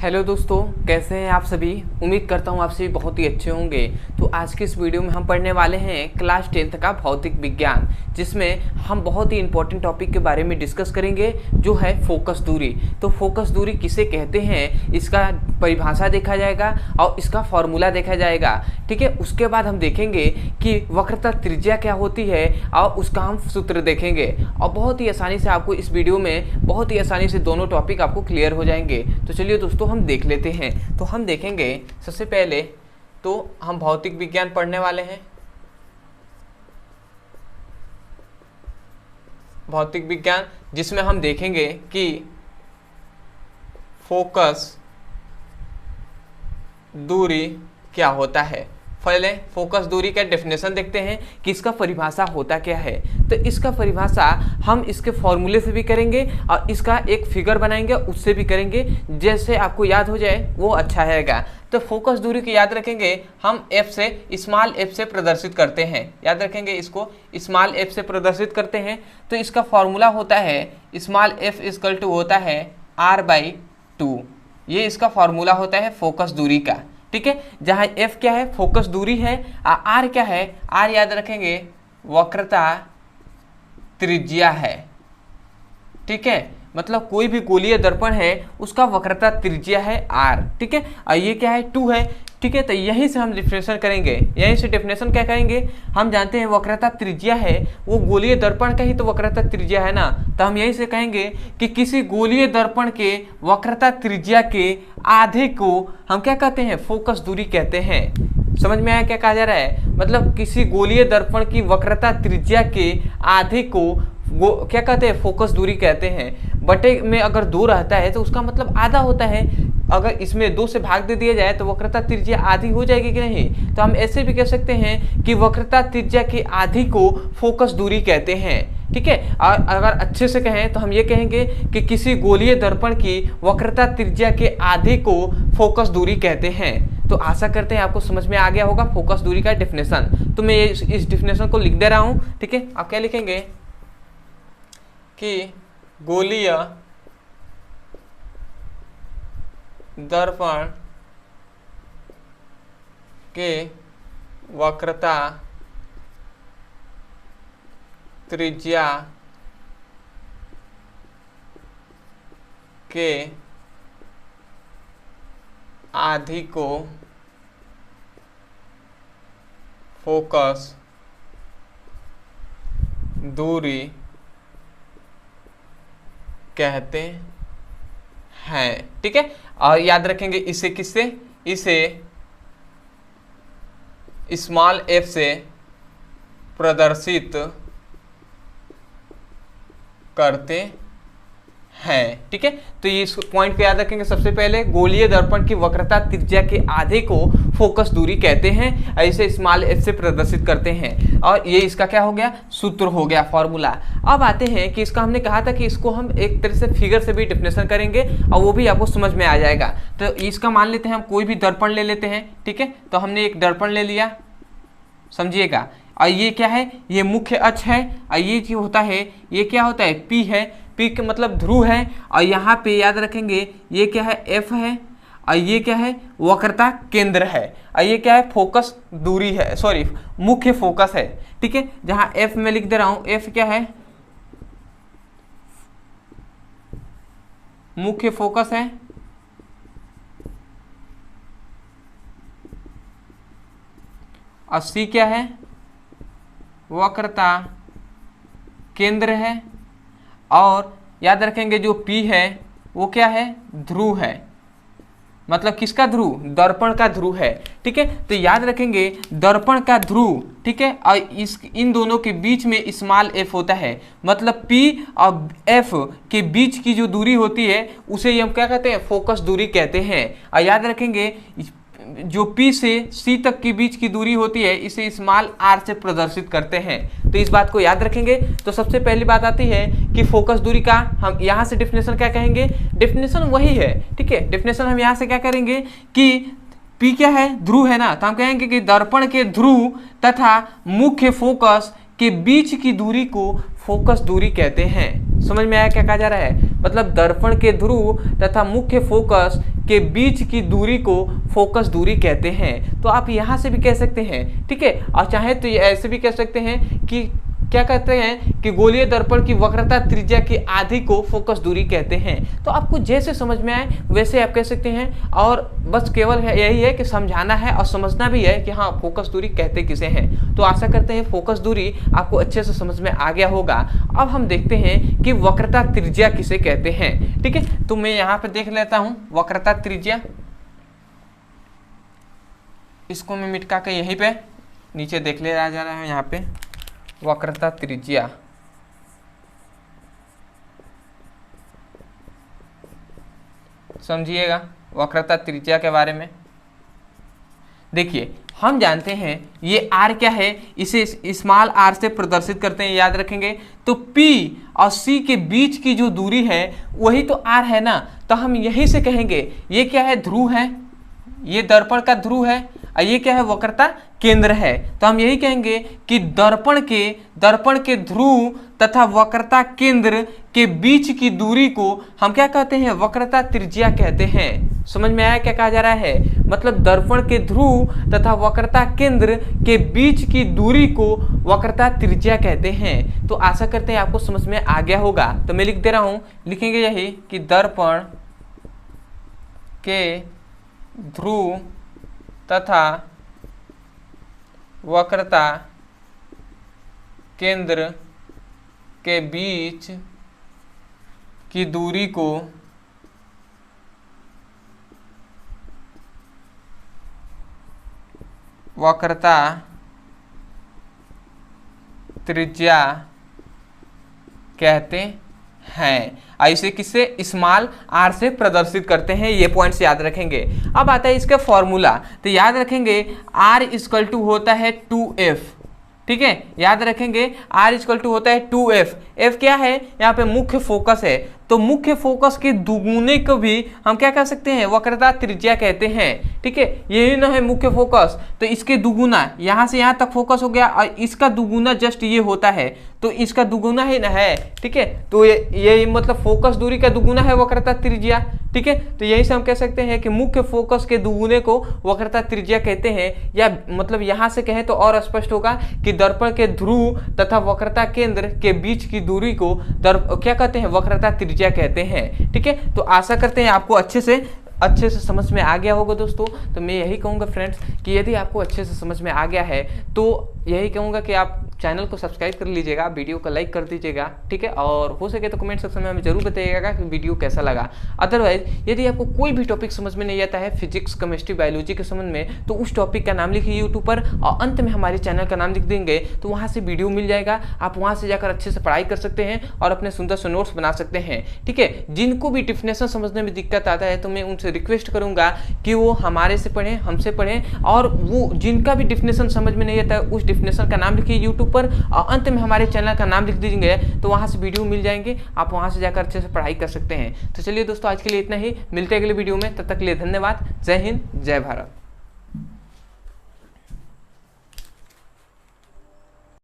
Hello दोस्तों, कैसे हैं आप सभी। उम्मीद करता हूं आप सभी बहुत ही अच्छे होंगे। तो आज के इस वीडियो में हम पढ़ने वाले हैं क्लास 10th का भौतिक विज्ञान, जिसमें हम बहुत ही इंपॉर्टेंट टॉपिक के बारे में डिस्कस करेंगे, जो है फोकस दूरी। तो फोकस दूरी किसे कहते हैं, इसका परिभाषा देखा जाएगा और इसका फॉर्मूला देखा जाएगा। ठीक है, उसके बाद हम देखेंगे कि वक्रता त्रिज्या क्या होती है और उसका हम सूत्र देखेंगे। और बहुत ही आसानी से आपको इस वीडियो में बहुत ही आसानी से दोनों टॉपिक आपको क्लियर हो जाएंगे। तो चलिए दोस्तों हम देख लेते हैं। तो हम देखेंगे सबसे पहले तो हम भौतिक विज्ञान पढ़ने वाले हैं। भौतिक विज्ञान जिसमें हम देखेंगे कि फोकस दूरी क्या होता है। पहले फोकस दूरी का डेफिनेशन देखते हैं कि इसका परिभाषा होता क्या है। तो इसका परिभाषा हम इसके फॉर्मूले से भी करेंगे और इसका एक फिगर बनाएंगे उससे भी करेंगे, जैसे आपको याद हो जाए वो अच्छा रहेगा। तो फोकस दूरी को याद रखेंगे हम एफ से, स्मॉल एफ से प्रदर्शित करते हैं। याद रखेंगे इसको स्मॉल एफ से प्रदर्शित करते हैं। तो इसका फॉर्मूला होता है स्मॉल एफ इक्वल टू होता है r/2। ये इसका फॉर्मूला होता है फोकस दूरी का। ठीक है, जहां f क्या है फोकस दूरी है, r क्या है, r याद रखेंगे वक्रता त्रिज्या है। ठीक है, मतलब कोई भी गोलीय दर्पण है उसका वक्रता त्रिज्या है r। ठीक है, और ये क्या है 2 है। ठीक है, तो यहीं से हम डिफिनेशन करेंगे। यहीं से डिफिनेशन क्या करेंगे, हम जानते हैं वक्रता त्रिज्या है, वो गोलीय दर्पण का ही तो वक्रता त्रिज्या है ना। तो हम यहीं से कहेंगे कि किसी गोलीय दर्पण के वक्रता त्रिज्या के आधे को हम क्या कहते हैं, फोकस दूरी कहते हैं। समझ में आया क्या कहा जा रहा है, मतलब किसी गोलीय दर्पण की वक्रता त्रिज्या के आधे को क्या कहते हैं, फोकस दूरी कहते हैं। बटे में अगर 2 रहता है तो उसका मतलब आधा होता है। अगर इसमें 2 से भाग दे दिया जाए तो वक्रता त्रिज्या आधी हो जाएगी कि नहीं। तो हम ऐसे भी कह सकते हैं कि वक्रता त्रिज्या की आधी को फोकस दूरी कहते हैं। ठीक है, और अगर अच्छे से कहें तो हम ये कहेंगे कि किसी गोलीय दर्पण की वक्रता त्रिज्या के आधे को फोकस दूरी कहते हैं। तो आशा करते हैं आपको समझ में आ गया होगा फोकस दूरी का डिफिनेशन। तो मैं इस डिफिनेशन को लिख दे रहा हूँ। ठीक है, आप क्या लिखेंगे कि गोलीय दर्पण के वक्रता त्रिज्या के आधी को फोकस दूरी कहते हैं। ठीक है, और याद रखेंगे इसे किससे, इसे स्मॉल एफ से प्रदर्शित करते हैं। ठीक है, तो ये इस पॉइंट को याद रखेंगे। सबसे पहले गोलीय दर्पण की वक्रता त्रिज्या के आधे को फोकस दूरी कहते हैं, ऐसे स्मॉल एफ से प्रदर्शित करते हैं। और ये इसका क्या हो गया, सूत्र हो गया, फॉर्मूला। अब आते हैं कि इसका हमने कहा था कि इसको हम एक तरह से फिगर से भी डिफिनेशन करेंगे और वो भी आपको समझ में आ जाएगा। तो इसका मान लेते हैं हम कोई भी दर्पण ले लेते हैं। ठीक है, तो हमने एक दर्पण ले लिया, समझिएगा। और ये क्या है, ये मुख्य अक्ष है। और ये जो होता है ये क्या होता है, P है। P का मतलब ध्रुव है। और यहाँ पे याद रखेंगे ये क्या है, F है। और ये क्या है, वक्रता केंद्र है। और ये क्या है, फोकस दूरी है, सॉरी मुख्य फोकस है। ठीक है, जहाँ F में लिख दे रहा हूँ, F क्या है, मुख्य फोकस है। और C क्या है, वक्रता केंद्र है। और याद रखेंगे जो P है वो क्या है, ध्रुव है। मतलब किसका ध्रुव, दर्पण का ध्रुव है। ठीक है, तो याद रखेंगे दर्पण का ध्रुव। ठीक है, और इन दोनों के बीच में स्मॉल f होता है। मतलब P और F के बीच की जो दूरी होती है उसे हम क्या कहते हैं, फोकस दूरी कहते हैं। और याद रखेंगे जो P से C तक के बीच की दूरी होती है इसे स्मॉल r से प्रदर्शित करते हैं। तो इस बात को याद रखेंगे। तो सबसे पहली बात आती है कि फोकस दूरी का हम यहाँ से डिफिनेशन क्या कहेंगे, डिफिनेशन वही है। ठीक है, डिफिनेशन हम यहाँ से क्या करेंगे कि P क्या है, ध्रुव है ना। तो हम कहेंगे कि दर्पण के ध्रुव तथा मुख्य फोकस के बीच की दूरी को फोकस दूरी कहते हैं। समझ में आया क्या कहा जा रहा है? मतलब दर्पण के ध्रुव तथा मुख्य फोकस के बीच की दूरी को फोकस दूरी कहते हैं। तो आप यहाँ से भी कह सकते हैं, ठीक है। और चाहे तो ऐसे भी कह सकते हैं कि क्या कहते हैं कि गोलीय दर्पण की वक्रता त्रिज्या की आधी को फोकस दूरी कहते हैं। तो आपको जैसे समझ में आए वैसे आप कह सकते हैं, और बस केवल यही है कि समझाना है और समझना भी है कि हाँ फोकस दूरी कहते किसे हैं। तो आशा करते हैं फोकस दूरी आपको अच्छे से समझ में आ गया होगा। अब हम देखते हैं कि वक्रता त्रिज्या किसे कहते हैं, ठीक है। तो मैं यहाँ पे देख लेता हूँ वक्रता त्रिज्या, इसको मैं मिटका के यहीं पे नीचे देख ले जा रहा है। यहाँ पे वक्रता त्रिज्या, समझिएगा वक्रता त्रिज्या के बारे में। देखिए हम जानते हैं ये r क्या है, इसे स्मॉल r से प्रदर्शित करते हैं, याद रखेंगे। तो P और C के बीच की जो दूरी है वही तो r है ना। तो हम यहीं से कहेंगे ये क्या है, ध्रुव है, ये दर्पण का ध्रुव है, और ये क्या है, वक्रता केंद्र है। तो हम यही कहेंगे कि दर्पण के ध्रुव तथा वक्रता केंद्र के बीच की दूरी को हम क्या कहते हैं, वक्रता त्रिज्या कहते हैं। समझ में आया क्या कहा जा रहा है? मतलब दर्पण के ध्रुव तथा वक्रता केंद्र के बीच की दूरी को वक्रता त्रिज्या कहते हैं। तो आशा करते हैं आपको समझ में आ गया होगा। तो मैं लिख दे रहा हूं, लिखेंगे यही कि दर्पण के ध्रुव तथा वक्रता केंद्र के बीच की दूरी को वक्रता त्रिज्या कहते हैं। ऐसे किससे, स्मॉल r से प्रदर्शित करते हैं। ये पॉइंट्स याद रखेंगे। अब आता है इसका फॉर्मूला। तो याद रखेंगे r इक्वल टू होता है 2f, ठीक है। याद रखेंगे r इक्वल टू होता है 2f। f क्या है, यहाँ पे मुख्य फोकस है। तो मुख्य फोकस के दुगुने को भी हम क्या कह सकते हैं, वक्रता त्रिज्या कहते हैं, ठीक है। यही ना है मुख्य फोकस, तो इसके दुगुना, यहाँ से यहाँ तक फोकस हो गया, और इसका दुगुना जस्ट ये होता है, तो इसका दुगुना ही ना है, ठीक है। तो ये मतलब फोकस दूरी का दुगुना है वक्रता त्रिज्या, ठीक है। तो यही से हम कह सकते हैं कि मुख्य फोकस के दुगुने को वक्रता त्रिज्या कहते हैं। या मतलब यहाँ से कहें तो और स्पष्ट होगा कि दर्पण के ध्रुव तथा वक्रता केंद्र के बीच की दूरी को क्या कहते हैं, वक्रता त्रिज्या कहते हैं, ठीक है। तो आशा करते हैं आपको अच्छे से समझ में आ गया होगा दोस्तों। तो मैं यही कहूँगा फ्रेंड्स कि यदि आपको अच्छे से समझ में आ गया है तो यही कहूँगा कि आप चैनल को सब्सक्राइब कर लीजिएगा, वीडियो को लाइक कर दीजिएगा, ठीक है। और हो सके तो कमेंट सेक्शन में हमें जरूर बताइएगा कि वीडियो कैसा लगा। अदरवाइज यदि आपको कोई भी टॉपिक समझ में नहीं आता है फिजिक्स, केमिस्ट्री, बायोलॉजी के संबंध में, तो उस टॉपिक का नाम लिखिए यूट्यूब पर, और अंत में हमारे चैनल का नाम लिख देंगे तो वहाँ से वीडियो मिल जाएगा। आप वहाँ से जाकर अच्छे से पढ़ाई कर सकते हैं और अपने सुंदर से नोट्स बना सकते हैं, ठीक है। जिनको भी डिफिनेशन समझने में दिक्कत आता है तो मैं उनसे रिक्वेस्ट करूँगा कि वो हमारे से पढ़ें, हमसे पढ़ें, और वो जिनका भी डिफिनेशन समझ में नहीं आता है उस डिफिनेशन का नाम लिखिए यूट्यूब पर, और अंत में हमारे चैनल का नाम लिख दीजिएंगे तो वहाँ से वीडियो मिल जाएंगे। आप वहाँ से जाकर अच्छे से पढ़ाई कर सकते हैं। तो चलिए दोस्तों आज के लिए इतना ही, मिलते हैं अगले वीडियो में। तब तक के लिए धन्यवाद। जय हिंद, जय भारत।